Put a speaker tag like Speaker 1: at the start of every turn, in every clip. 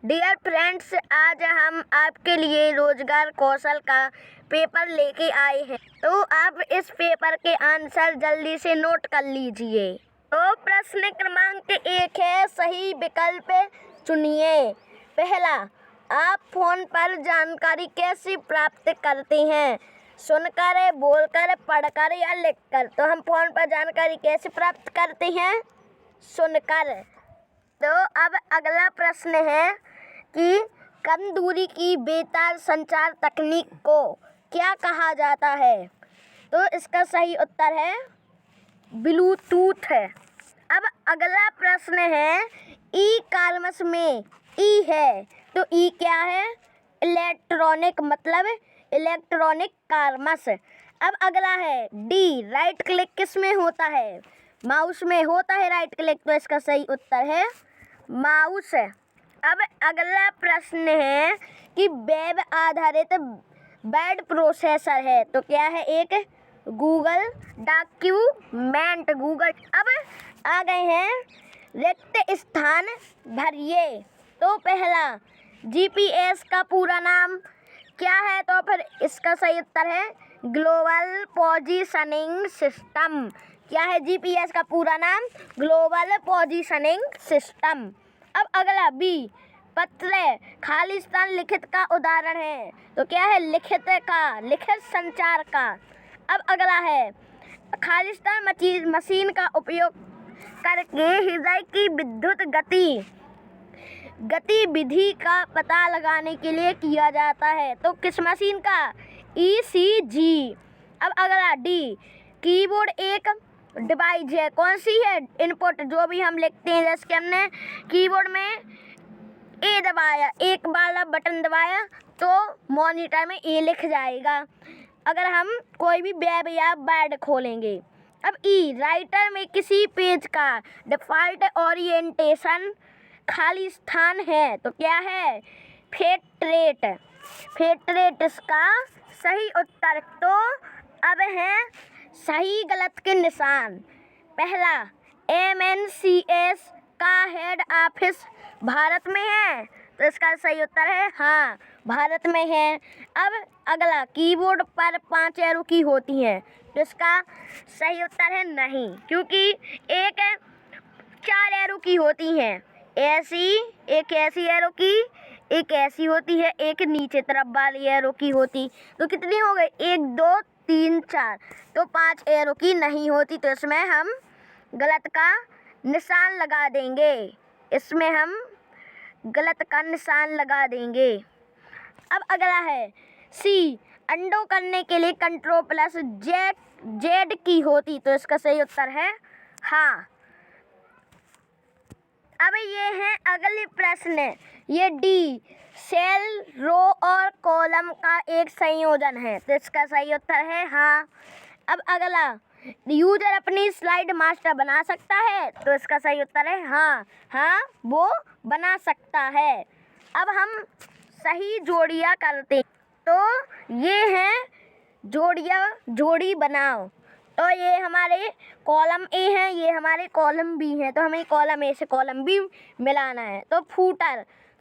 Speaker 1: Dear friends, आज हम आपके लिए रोजगार कौशल का पेपर लेके आए हैं। तो आप इस पेपर के आंसर जल्दी से नोट कर लीजिए। तो प्रश्न क्रमांक 1 है, सही विकल्प चुनिए। पहला, आप फोन पर जानकारी कैसे प्राप्त करते हैं? सुनकर, बोलकर, पढ़कर या लिखकर? तो हम फोन पर जानकारी कैसे प्राप्त करते हैं? सुनकर। तो अब अगला प्रश्न है कि कम दूरी की बेतार संचार तकनीक को क्या कहा जाता है? तो इसका सही उत्तर है ब्लूटूथ है। अब अगला प्रश्न है, ई कॉमर्स में ई है तो ई क्या है? इलेक्ट्रॉनिक, मतलब इलेक्ट्रॉनिक कॉमर्स। अब अगला है डी, राइट क्लिक किस में होता है? माउस में होता है राइट क्लिक, तो इसका सही उत्तर है माउस। अब अगला प्रश्न है कि वेब आधारित वर्ड प्रोसेसर है तो क्या है? एक गूगल डॉक्यूमेंट, गूगल। अब आ गए हैं रिक्त स्थान भरिए। तो पहला, जीपीएस का पूरा नाम क्या है? तो फिर इसका सही उत्तर है ग्लोबल पोजीशनिंग सिस्टम। क्या है जीपीएस का पूरा नाम? Global positioning system. अब अगला बी, पत्र खालिस्तान लिखित का उदाहरण है तो क्या है? लिखित का, लिखित संचार का। अब अगला है, खालिस्तान मशीन का उपयोग करके हृदय की विद्युत गतिविधि का पता लगाने के लिए किया जाता है तो किस मशीन का? ईसीजी। अब अगला डी, कीबोर्ड एक डिवाइस है, कौन सी है? इनपुट, जो भी हम लिखते हैं, जैसे कि हमने कीबोर्ड में ए दबाया, एक वाला बटन दबाया तो मॉनिटर में ए लिख जाएगा अगर हम कोई भी वेब या वर्ड खोलेंगे। अब ई, राइटर में किसी पेज का डिफ़ॉल्ट ओरिएंटेशन खाली स्थान है तो क्या है? फेटरेट। फेटरेट इसका सही उत्तर। तो अब है सही गलत के निशान। पहला, एमएनसीएस का हेड ऑफिस भारत में है तो इसका सही उत्तर है हाँ, भारत में है। अब अगला, कीबोर्ड पर 5 एरो की होती हैं तो इसका सही उत्तर है नहीं, क्योंकि एक 4 एरो की होती हैं। एक ऐसी एरो की, एक ऐसी होती है, एक नीचे तरफ वाली एरो की होती। तो कितनी हो गई? 1 2 3 4। तो 5 एरो की नहीं होती, तो इसमें हम गलत का निशान लगा देंगे। इसमें हम गलत का निशान लगा देंगे। अब अगला है सी, अंडो करने के लिए Ctrl+Z की होती तो इसका सही उत्तर है हाँ। अब ये है अगले प्रश्न, ये डी, सेल, रो और कॉलम का एक संयोजन है तो इसका सही उत्तर है हाँ। अब अगला, यूजर अपनी स्लाइड मास्टर बना सकता है तो इसका सही उत्तर है हाँ, वो बना सकता है। अब हम सही जोड़ियाँ करते, तो ये हैं जोड़ी बनाओ। तो ये हमारे कॉलम ए हैं, ये हमारे कॉलम बी हैं, तो हमें कॉलम ए से कॉलम बी मिलाना है। तो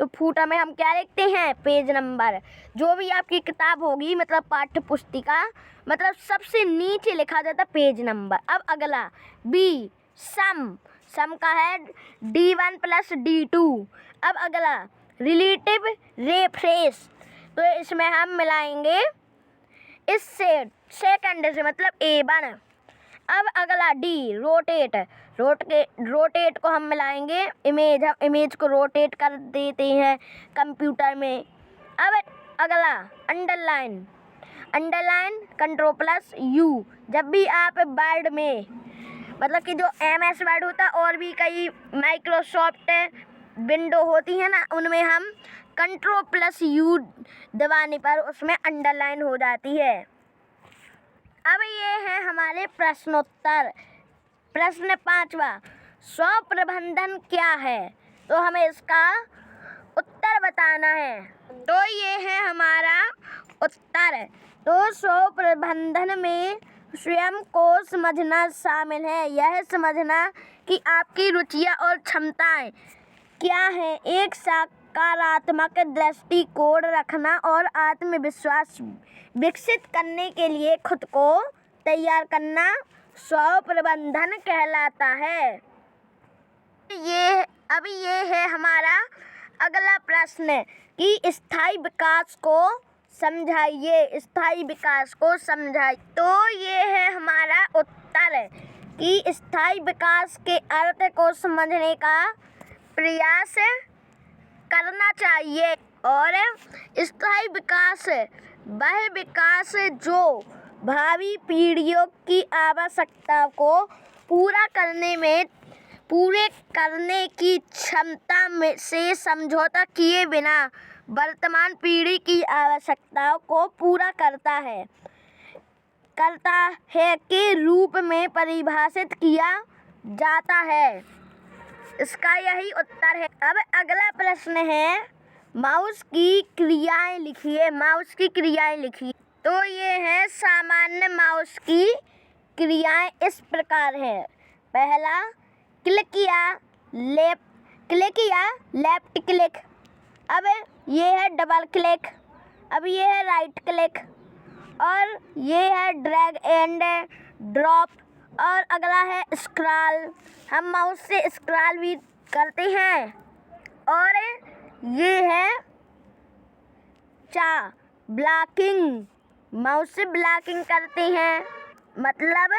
Speaker 1: फूटर में हम क्या लिखते हैं? Page number. जो भी आपकी किताब होगी, मतलब पाठ्य पुस्तिका, मतलब सबसे नीचे लिखा जाता है पेज नंबर। अब अगला बी, सम का है D1 + D2। अब अगला रिलेटिव रेफरेंस, तो इसमें हम मिलाएंगे इससे सेकंड से, मतलब A1। अब अगला डी, रोटेट को हम मिलाएंगे इमेज को रोटेट कर देते हैं कंप्यूटर में। अब अगला अंडरलाइन Ctrl+U। जब भी आप वर्ड में, मतलब कि जो MS वर्ड होता है और भी कई माइक्रोसॉफ्ट विंडो होती है ना, उनमें हम Ctrl+U दबाने पर उसमें अंडरलाइन हो जाती है। अब ये है हमारे प्रश्नोत्तर। प्रश्न 5वां, स्वप्रबंधन क्या है? तो हमें इसका उत्तर बताना है। तो ये है हमारा उत्तर। तो स्वप्रबंधन में स्वयं को समझना शामिल है। यह समझना कि आपकी रुचियाँ और क्षमताएं क्या हैं, एक सकारात्मक दृष्टिकोण रखना और आत्मविश्वास विकसित करने के लिए खुद को तैयार करना स्व प्रबंधन कहलाता है। ये है हमारा अगला प्रश्न कि स्थायी विकास को समझाइए। स्थायी विकास को समझाइए। तो ये है हमारा उत्तर कि स्थायी विकास के अर्थ को समझने का प्रयास करना चाहिए। और स्थायी विकास वह विकास जो भावी पीढ़ियों की आवश्यकता को पूरे करने की क्षमता से समझौता किए बिना वर्तमान पीढ़ी की आवश्यकताओं को पूरा करता है के रूप में परिभाषित किया जाता है। इसका यही उत्तर है। अब अगला प्रश्न है, माउस की क्रियाएं लिखिए। माउस की क्रियाएं लिखिए। तो ये है सामान्य माउस की क्रियाएं इस प्रकार है। पहला, क्लिक या लेफ्ट क्लिक। अब ये है डबल क्लिक। अब ये है राइट क्लिक। और ये है ड्रैग एंड ड्रॉप। और अगला है स्क्रॉल। हम माउस से स्क्रॉल भी करते हैं। और ये है ब्लॉकिंग। माउस से ब्लॉकिंग करते हैं, मतलब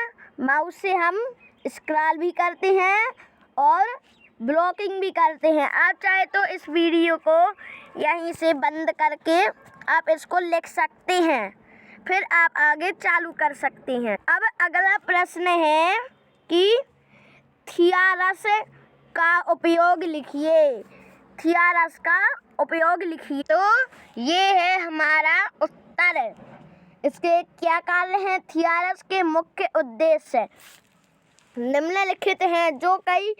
Speaker 1: माउस से हम स्क्रॉल भी करते हैं और ब्लॉकिंग भी करते हैं। आप चाहे तो इस वीडियो को यहीं से बंद करके आप इसको लिख सकते हैं, फिर आप आगे चालू कर सकते हैं। अब अगला प्रश्न है कि थियरस का उपयोग लिखिए। थियरस का उपयोग लिखिए। तो ये है हमारा उत्तर। इसके क्या कार्य हैं? थियरस के मुख्य उद्देश्य निम्नलिखित हैं, जो कई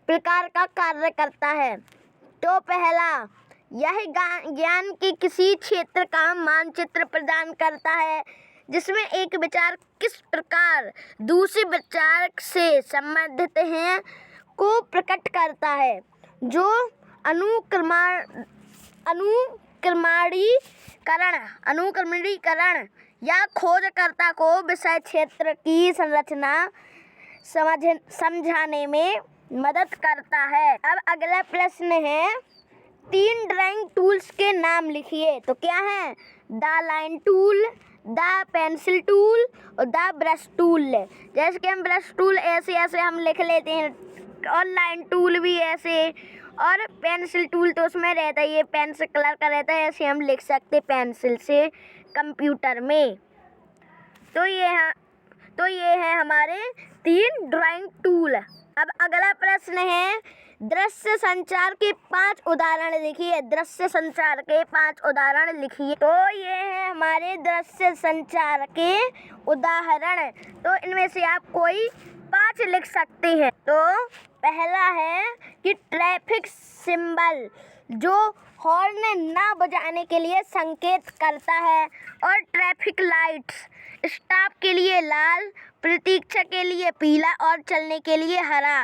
Speaker 1: प्रकार का कार्य करता है। तो पहला, यह ज्ञान के किसी क्षेत्र का मानचित्र प्रदान करता है, जिसमें एक विचार किस प्रकार दूसरे विचार से संबंधित है को प्रकट करता है, जो अनुक्रमणीकरण या खोजकर्ता को विषय क्षेत्र की संरचना समझाने में मदद करता है। अब अगला प्रश्न है, 3 ड्राइंग टूल्स के नाम लिखिए। तो क्या है? The line tool, the pencil tool और द ब्रश टूल। जैसे कि हम ब्रश टूल ऐसे हम लिख लेते हैं, और लाइन टूल भी ऐसे, और पेंसिल टूल तो उसमें रहता है, ये पेन से कलर का रहता है, ऐसे हम लिख सकते पेंसिल से कंप्यूटर में। तो ये है हमारे 3 ड्राइंग टूल। अब अगला प्रश्न है, दृश्य संचार के 5 उदाहरण लिखिए। दृश्य संचार के 5 उदाहरण लिखिए। तो ये है हमारे दृश्य संचार के उदाहरण। तो इनमें से आप कोई 5 लिख सकते हैं। तो पहला है कि ट्रैफिक सिंबल, जो हॉर्न ना बजाने के लिए संकेत करता है, और ट्रैफिक लाइट्स स्टॉप के लिए लाल, प्रतीक्षा के लिए पीला और चलने के लिए हरा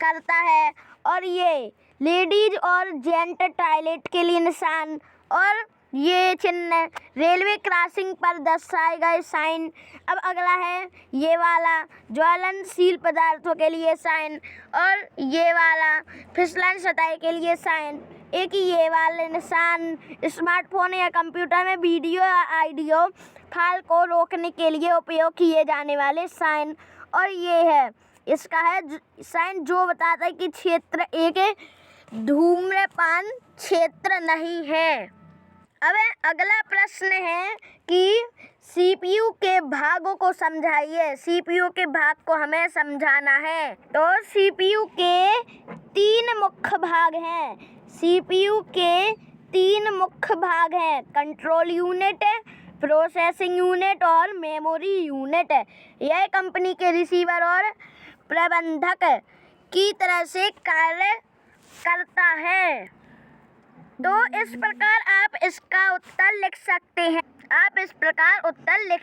Speaker 1: करता है। और ये लेडीज और जेंट टॉयलेट के लिए निशान, और ये चिन्ह रेलवे क्रॉसिंग पर दर्शाए गए साइन। अब अगला है ये वाला ज्वलनशील पदार्थों के लिए साइन, और ये वाला फिसलन सतह के लिए साइन। एक ही ये वाले निशान स्मार्टफोन या कंप्यूटर में वीडियो या ऑडियो फाइल को रोकने के लिए उपयोग किए जाने वाले साइन। और ये है इसका है साइन, जो बताता है कि क्षेत्र एक धूम्रपान क्षेत्र नहीं है। अब अगला प्रश्न है कि सीपीयू के भागों को समझाइए। सीपीयू के भाग को हमें समझाना है। तो सीपीयू के 3 मुख्य भाग हैं। सीपीयू के 3 मुख्य भाग हैं, कंट्रोल यूनिट, प्रोसेसिंग यूनिट और मेमोरी यूनिट। यह कंपनी के रिसीवर और प्रबंधक की तरह से कार्य करता है। तो इस प्रकार आप इसका उत्तर लिख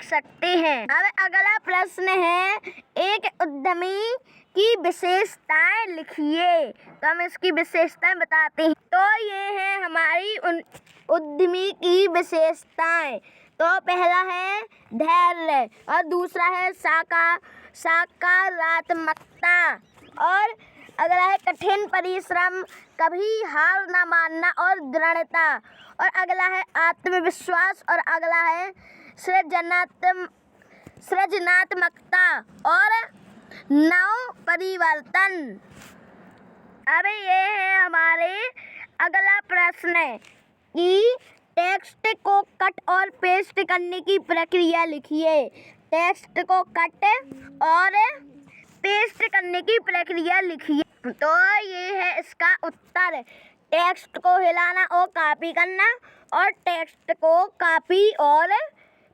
Speaker 1: सकते हैं। अब अगला प्रश्न है, एक उद्यमी की विशेषताएं लिखिए। तो हम इसकी विशेषताएं बताते हैं। तो ये है हमारे उद्यमी की विशेषताएं। तो पहला है धैर्य और दूसरा है सकारात्मकता और अगला है कठिन परिश्रम, कभी हार ना मानना और दृढ़ता और अगला है आत्मविश्वास और अगला है सृजनात्मकता और नव परिवर्तन। अब ये है हमारे अगला प्रश्न कि टेक्स्ट को कट और पेस्ट करने की प्रक्रिया लिखिए। टेक्स्ट को कट और पेस्ट करने की प्रक्रिया लिखिए। तो ये है इसका उत्तर, टेक्स्ट को हिलाना और कॉपी करना और टेक्स्ट को कॉपी और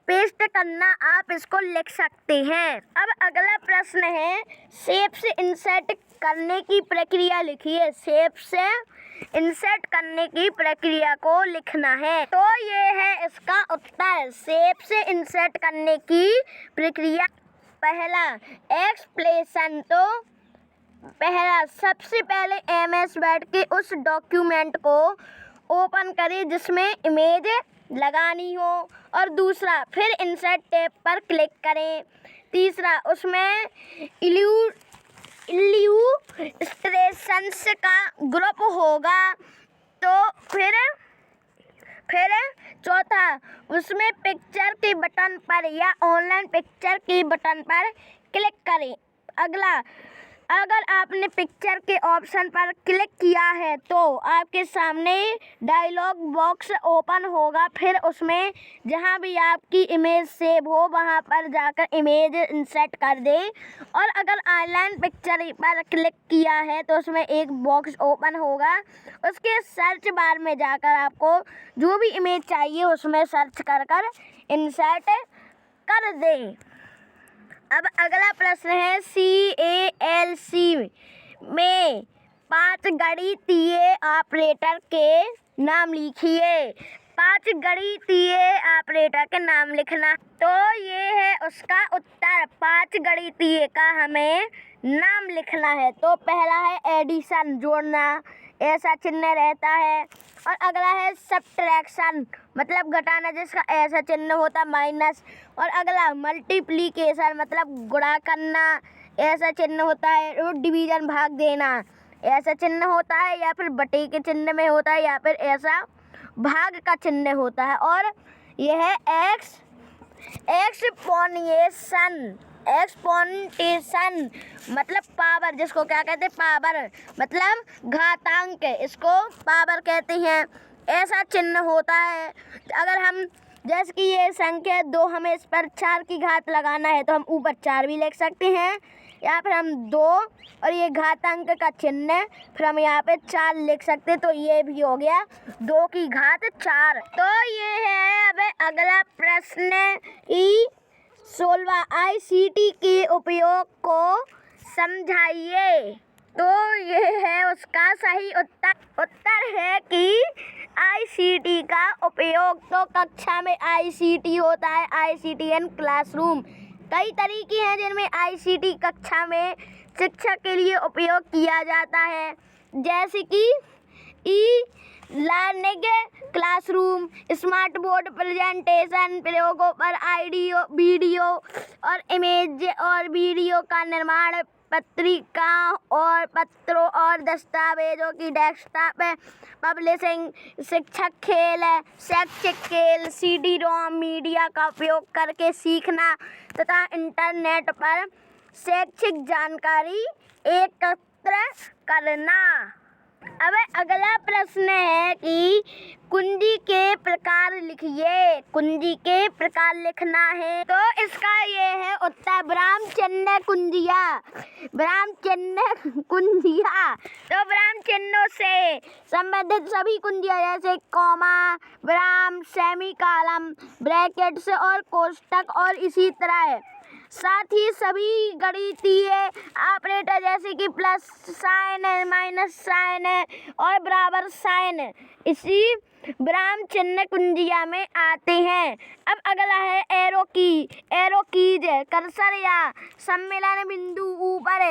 Speaker 1: पेस्ट करना। आप इसको लिख सकते हैं। अब अगला प्रश्न है शेप से इंसर्ट करने की प्रक्रिया लिखिए। शेप से इंसर्ट करने की प्रक्रिया को लिखना है। तो ये है इसका उत्तर, शेप से इंसर्ट करने की प्रक्रिया। पहला एक्सप्लेशन, तो पहला सबसे पहले MS वर्ड के उस डॉक्यूमेंट को ओपन करें जिसमें इमेज लगानी हो और दूसरा फिर इंसर्ट टैब पर क्लिक करें। तीसरा उसमें इल्यूस्ट्रेशंस का ग्रुप होगा। तो फिर चौथा उसमें पिक्चर के बटन पर या ऑनलाइन पिक्चर के बटन पर क्लिक करें। अगला, अगर आपने पिक्चर के ऑप्शन पर क्लिक किया है तो आपके सामने डायलॉग बॉक्स ओपन होगा। फिर उसमें जहां भी आपकी इमेज सेव हो वहां पर जाकर इमेज इंसर्ट कर दें और अगर ऑनलाइन पिक्चर पर क्लिक किया है तो उसमें एक बॉक्स ओपन होगा। उसके सर्च बार में जाकर आपको जो भी इमेज चाहिए उसमें सर्च कर इंसर्ट कर दें। अब अगला प्रश्न है CALC में 5 गणितीय ऑपरेटर के नाम लिखिए। 5 गणितीय ऑपरेटर के नाम लिखना। तो ये है उसका उत्तर, 5 गणितीय का हमें नाम लिखना है। तो पहला है एडिशन, जोड़ना, ऐसा चिन्ह रहता है और अगला है सब्ट्रैक्शन, मतलब घटाना जिसका ऐसा चिन्ह होता, माइनस। और अगला मल्टीप्लिकेशन, मतलब गुणा करना, ऐसा चिन्ह होता है। और डिवीजन, भाग देना, ऐसा चिन्ह होता है या फिर बटे के चिन्ह में होता है या फिर ऐसा भाग का चिन्ह होता है। और यह है एक्सपोनेंशियल, मतलब पावर, जिसको क्या कहते हैं, पावर, मतलब घातांक, इसको पावर कहते हैं। ऐसा चिन्ह होता है। अगर हम जैसे कि ये संख्या 2, हमें इस पर 4 की घात लगाना है तो हम ऊपर 4 भी लिख सकते हैं, या फिर हम 2 और ये घातांक का चिन्ह फिर हम यहाँ पे 4 लिख सकते हैं। तो ये भी हो गया 2 की घात 4। तो ये है अब अगला प्रश्न 16 ICT के उपयोग को समझाइए। तो ये है उसका सही उत्तर है कि ICT का उपयोग, तो कक्षा में ICT होता है, ICT एंड क्लासरूम। कई तरीके हैं जिनमें ICT कक्षा में शिक्षा के लिए उपयोग किया जाता है, जैसे कि learning classroom, smart board presentation, प्रयोगों पर ऑडियो, वीडियो और इमेज और वीडियो का निर्माण, पत्रिकाओं और पत्रों और दस्तावेजों की डेस्कटॉप पब्लिशिंग, शैक्षिक खेल, CD-ROM मीडिया का उपयोग करके सीखना तथा इंटरनेट पर शैक्षिक जानकारी एकत्र करना। अब अगला प्रश्न है कि कुंजी के प्रकार लिखिए। कुंजी के प्रकार लिखना है। तो इसका ये है उत्तर, विराम चिन्ह कुंजिया। तो विराम चिन्हों से संबंधित सभी कुंजियां जैसे कॉमा, विराम, सेमीकॉलन, ब्रैकेट्स और कोष्टक और इसी तरह साथ ही सभी गणितीय ऑपरेटर जैसे कि प्लस साइन, माइनस साइन और बराबर साइन इसी विराम चिन्ह कुंजिया में आते हैं। अब अगला है एरो कीज, कर्सर या सम्मेलन बिंदु ऊपर,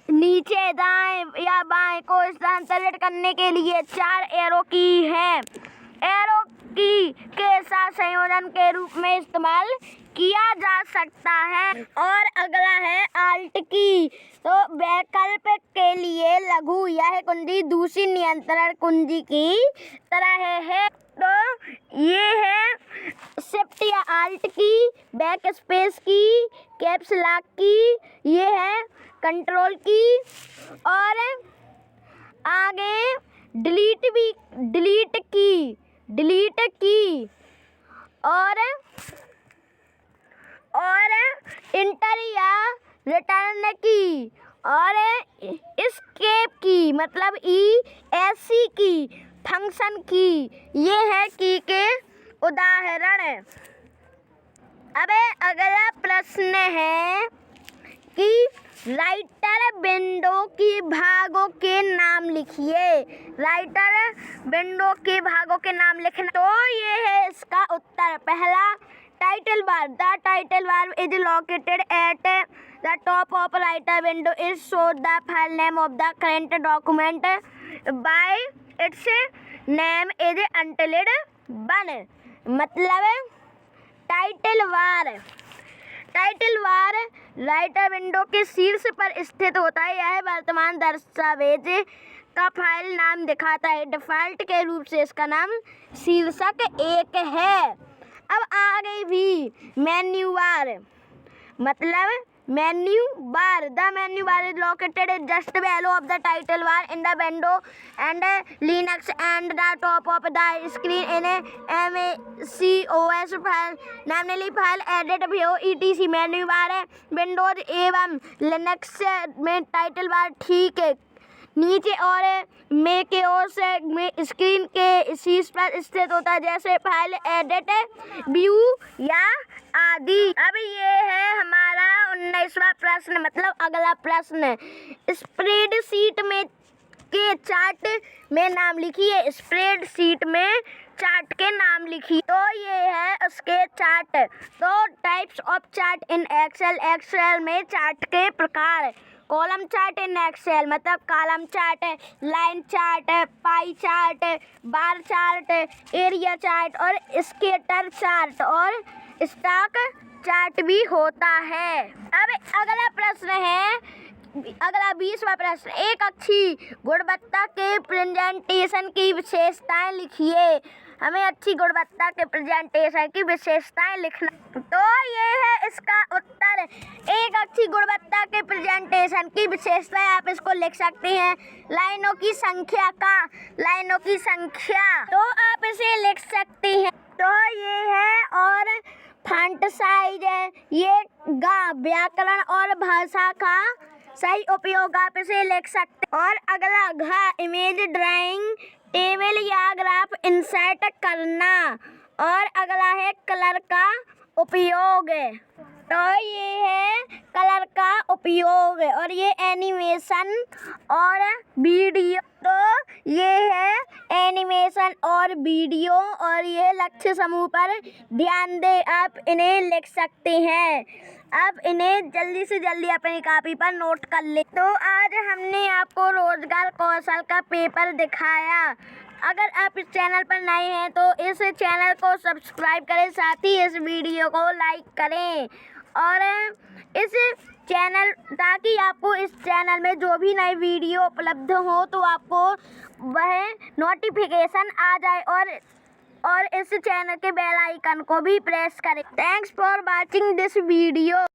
Speaker 1: नीचे, दाएं या बाएं को स्थानांतरित करने के लिए 4 एरो की हैं। की के साथ संयोजन के रूप में इस्तेमाल किया जा सकता है। और अगला है आल्ट की। तो वैकल्प के लिए लघु यह कुंजी दूसरी नियंत्रण कुंजी की तरह है। तो ये है शिफ्ट या आल्ट की, बैक स्पेस की, कैप्स लॉक की, ये है कंट्रोल की, और आगे डिलीट की और इंटर या रिटर्न की और एस्केप की, मतलब ESC की, फंक्शन की। ये है की के उदाहरण। अब अगला प्रश्न है कि राइटर विंडो की भागों के नाम लिखिए। राइटर विंडो के भागों के नाम लिखना। तो ये है इसका उत्तर। पहला, title bar. The title bar is located at the top of writer window is show the file name of the current document by its name is untitled 1। मतलब टाइटल बार राइटर विंडो के शीर्ष पर स्थित होता है। यह वर्तमान दस्तावेज का फाइल नाम दिखाता है। डिफ़ॉल्ट के रूप से इसका नाम शीर्षक 1 है। अब आगे भी मेन्यू बार, मतलब menu bar. The menu bar is located just below of the title bar in the window and Linux and the top of the screen in macOS file namely file edit view etc। Menu bar है Windows एवं Linux में title bar ठीक है नीचे और macOS में screen के शीर्ष पर स्थित होता है, जैसे फाइल एडिट व्यू या आदि। अब ये है हमारा 19वां प्रश्न, मतलब अगला प्रश्न। स्प्रेडशीट में के चार्ट में नाम लिखिए। स्प्रेडशीट में चार्ट के नाम लिखिए। तो ये है उसके चार्ट। तो types of chart in Excel में चार्ट के प्रकार। कॉलम चार्ट इन एक्सेल मतलब column chart, line chart, pie chart, bar chart, area chart और स्कैटर चार्ट और स्टॉक चार्ट भी होता है। अब अगला प्रश्न है, अगला 20वां प्रश्न। एक अच्छी गुणवत्ता के प्रेजेंटेशन की विशेषताएं लिखिए। हमें अच्छी गुणवत्ता के प्रेजेंटेशन की विशेषताएं लिखना। तो ये है इसका उत्तर। एक अच्छी गुणवत्ता के प्रेजेंटेशन की विशेषताएं आप इसको लिख सकते हैं। लाइनों की संख्या तो आप इसे लिख सकते हैं। तो ये है और फॉन्ट साइज है। ये व्याकरण और भाषा का सही उपयोग आप इसे लिख सकते हैं। और अगला इमेज ड्राइंग, टेबल या ग्राफ इंसर्ट करना। और अगला है कलर का उपयोग। तो ये है कलर का उपयोग और ये एनिमेशन और वीडियो। तो ये है एनिमेशन और वीडियो और ये लक्ष्य समूह पर ध्यान दें। आप इन्हें लिख सकते हैं। आप इन्हें जल्दी से जल्दी अपनी कॉपी पर नोट कर लें। तो आज हमने आपको रोजगार कौशल का पेपर दिखाया। अगर आप इस चैनल पर नए हैं तो इस चैनल को सब्सक्राइब करें, साथ ही इस वीडियो को लाइक करें और इस चैनल ताकि आपको इस चैनल में जो भी नई वीडियो उपलब्ध हो तो आपको वह नोटिफिकेशन आ जाए और इस चैनल के बेल आइकन को भी प्रेस करें। Thanks for watching this video.